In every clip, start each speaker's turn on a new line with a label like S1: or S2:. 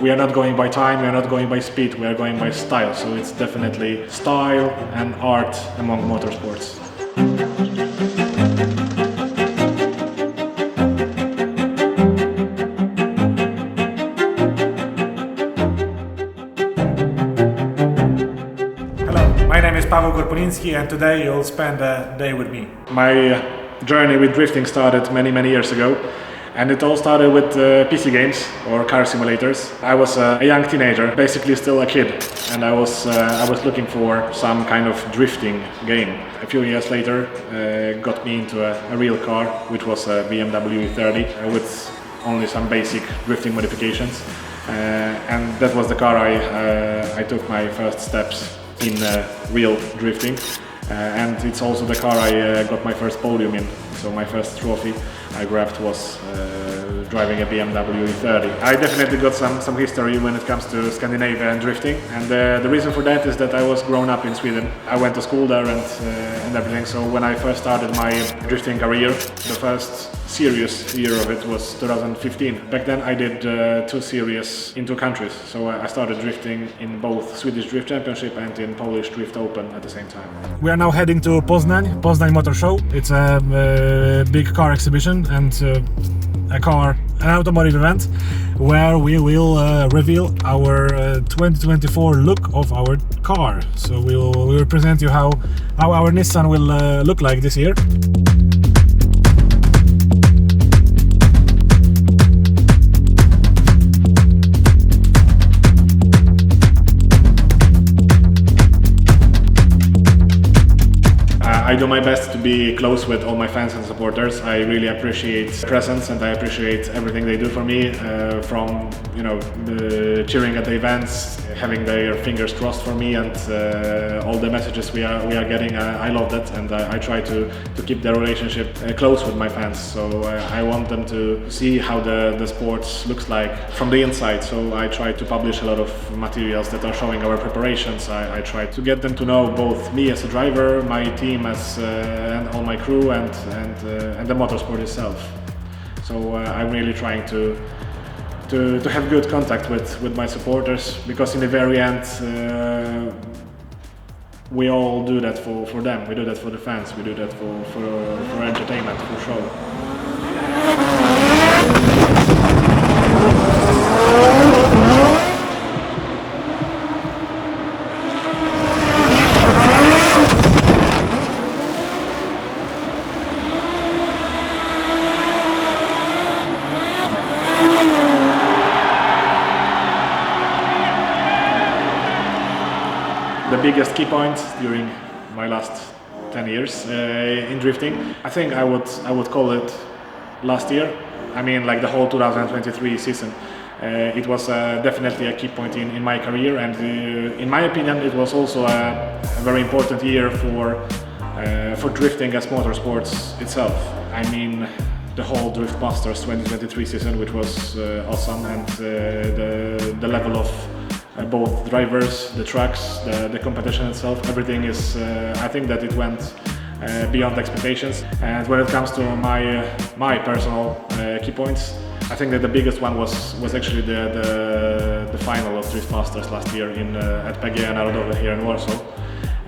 S1: We are not going by time, we are not going by speed, we are going by style. So it's definitely style and art among motorsports. My name is Paweł Korpuliński and today you'll spend a day with me. My journey with drifting started many years ago, and it all started with PC games or car simulators. I was a young teenager, basically still a kid, and I was looking for some kind of drifting game. A few years later got me into a real car, which was a BMW 30 with only some basic drifting modifications, and that was the car I took my first steps in real drifting, and it's also the car I got my first podium in. So my first trophy I grabbed was driving a BMW 30. I definitely got some history when it comes to Scandinavia and drifting, and the reason for that is that I was grown up in Sweden. I went to school there and everything, so when I first started my drifting career, the first serious year of it was 2015. Back then I did 2 series in 2 countries, so I started drifting in both Swedish Drift Championship and in Polish Drift Open at the same time. We are now heading to Poznań Motor Show. It's a big car exhibition and an automotive event where we will reveal our 2024 look of our car. So we will present you how our Nissan will look like this year. I do my best to be close with all my fans and supporters. I really appreciate presence and I appreciate everything they do for me, from cheering at the events, having their fingers crossed for me, and all the messages we are getting. I love that, and I try to keep the relationship close with my fans. So I want them to see how the sport looks like from the inside. So I try to publish a lot of materials that are showing our preparations. I try to get them to know both me as a driver, my team and all my crew, and the motorsport itself. So I'm really trying to have good contact with my supporters, because in the very end we all do that for them. We do that for the fans. We do that for entertainment, for show. The biggest key point during my last 10 years in drifting, I think I would call it last year. I mean, like the whole 2023 season. It was definitely a key point in my career, and in my opinion it was also a very important year for drifting as motorsports itself. I mean, the whole Drift Masters 2023 season, which was awesome, and the level of both drivers, the tracks, the competition itself, everything is, I think that it went beyond expectations. And when it comes to my personal key points, I think that the biggest one was actually the final of Drift Masters last year at PGA Narodowe here in Warsaw.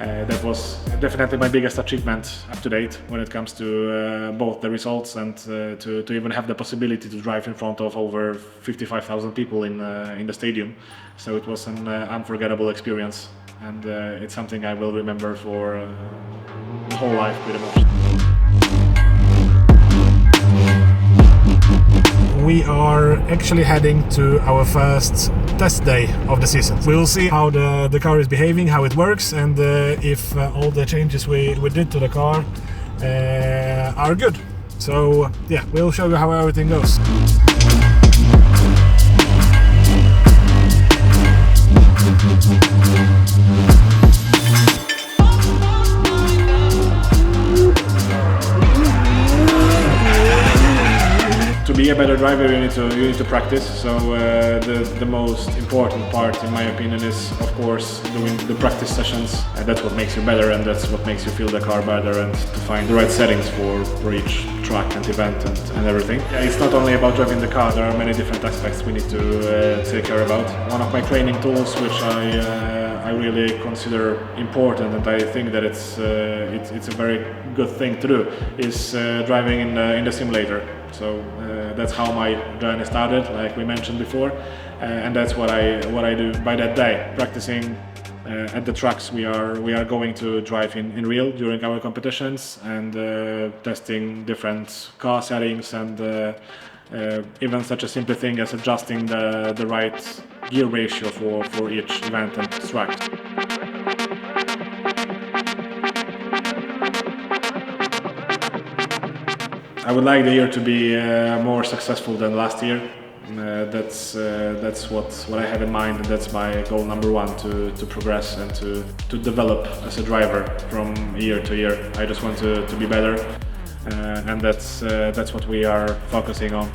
S1: That was definitely my biggest achievement up to date when it comes to both the results and to even have the possibility to drive in front of over 55,000 people in the stadium. So it was an unforgettable experience, and it's something I will remember for the whole life pretty much. We are actually heading to our first test day of the season. We will see how the car is behaving, how it works, and if all the changes we did to the car are good. So yeah, we'll show you how everything goes. To be a better driver, driver, you need to practice. So the most important part, in my opinion, is of course doing the practice sessions. And that's what makes you better, and that's what makes you feel the car better, and to find the right settings for each track and event and everything. Yeah, it's not only about driving the car. There are many different aspects we need to take care about. One of my training tools, which I really consider important, and I think that it's a very good thing to do, is driving in the simulator. So that's how my journey started, like we mentioned before, and that's what I do by that day, practicing at the tracks we are going to drive in real during our competitions, and testing different car settings, and even such a simple thing as adjusting the right gear ratio for each event and track. I would like the year to be more successful than last year. That's what I have in mind, and that's my goal number one, to progress and to develop as a driver from year to year. I just want to be better, and that's what we are focusing on.